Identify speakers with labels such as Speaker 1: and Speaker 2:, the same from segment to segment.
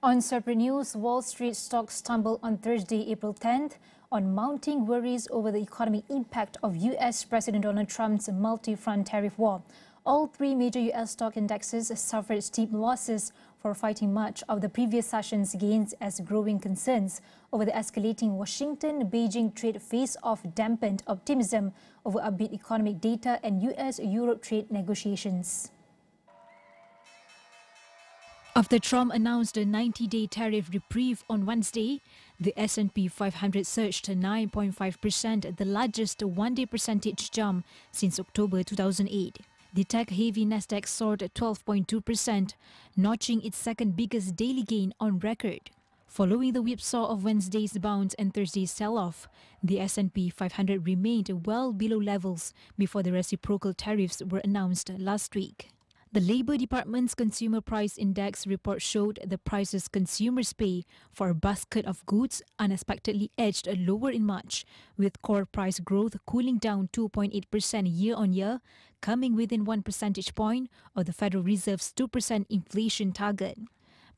Speaker 1: On separate news, Wall Street stocks stumbled on Thursday, April 10th, on mounting worries over the economic impact of US President Donald Trump's multi-front tariff war. All three major US stock indexes suffered steep losses for fighting much of the previous session's gains as growing concerns over the escalating Washington-Beijing trade face-off dampened optimism over upbeat economic data and US-Europe trade negotiations. After Trump announced a 90-day tariff reprieve on Wednesday, the S&P 500 surged to 9.5%, the largest one-day percentage jump since October 2008. The tech-heavy Nasdaq soared 12.2%, notching its second biggest daily gain on record. Following the whipsaw of Wednesday's bounce and Thursday's sell-off, the S&P 500 remained well below levels before the reciprocal tariffs were announced last week. The Labour Department's Consumer Price Index report showed the prices consumers pay for a basket of goods unexpectedly edged lower in March, with core price growth cooling down 2.8% year-on-year, coming within 1 percentage point of the Federal Reserve's 2% inflation target.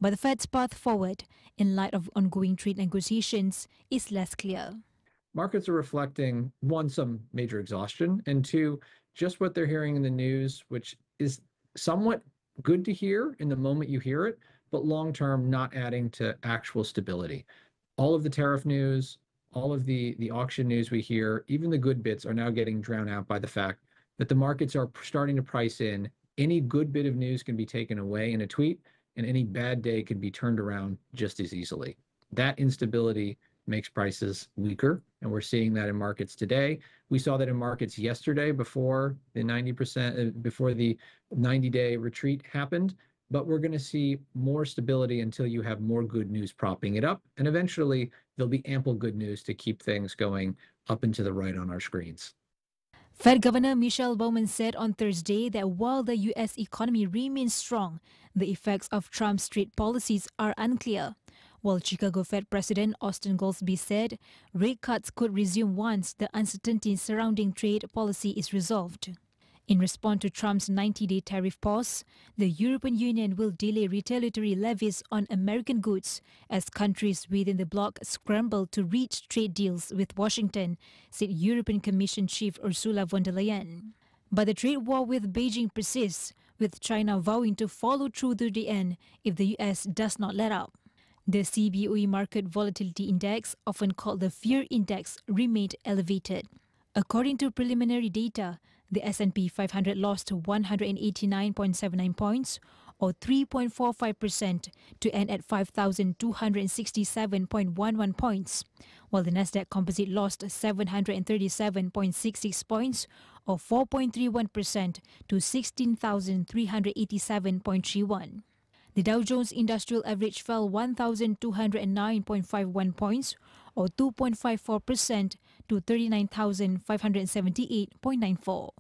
Speaker 1: But the Fed's path forward, in light of ongoing trade negotiations, is less clear.
Speaker 2: Markets are reflecting, one, some major exhaustion, and two, just what they're hearing in the news, which is somewhat good to hear in the moment you hear it, but long-term not adding to actual stability. All of the tariff news, all of the auction news we hear, even the good bits are now getting drowned out by the fact that the markets are starting to price in any good bit of news can be taken away in a tweet, and any bad day can be turned around just as easily. That instability makes prices weaker, and we're seeing that in markets today. We saw that in markets yesterday before the 90-day retreat happened, but we're going to see more stability until you have more good news propping it up, and eventually there'll be ample good news to keep things going up and to the right on our screens.
Speaker 1: Fed Governor Michelle Bowman said on Thursday that while the U.S. economy remains strong, the effects of Trump's trade policies are unclear. While Chicago Fed President Austin Goolsbee said rate cuts could resume once the uncertainty surrounding trade policy is resolved. In response to Trump's 90-day tariff pause, the European Union will delay retaliatory levies on American goods as countries within the bloc scramble to reach trade deals with Washington, said European Commission Chief Ursula von der Leyen. But the trade war with Beijing persists, with China vowing to follow through to the end if the U.S. does not let up. The CBOE Market Volatility Index, often called the Fear Index, remained elevated. According to preliminary data, the S&P 500 lost 189.79 points, or 3.45%, to end at 5,267.11 points, while the Nasdaq Composite lost 737.66 points, or 4.31%, to 16,387.31. The Dow Jones Industrial Average fell 1,209.51 points, or 2.54%, to 39,578.94.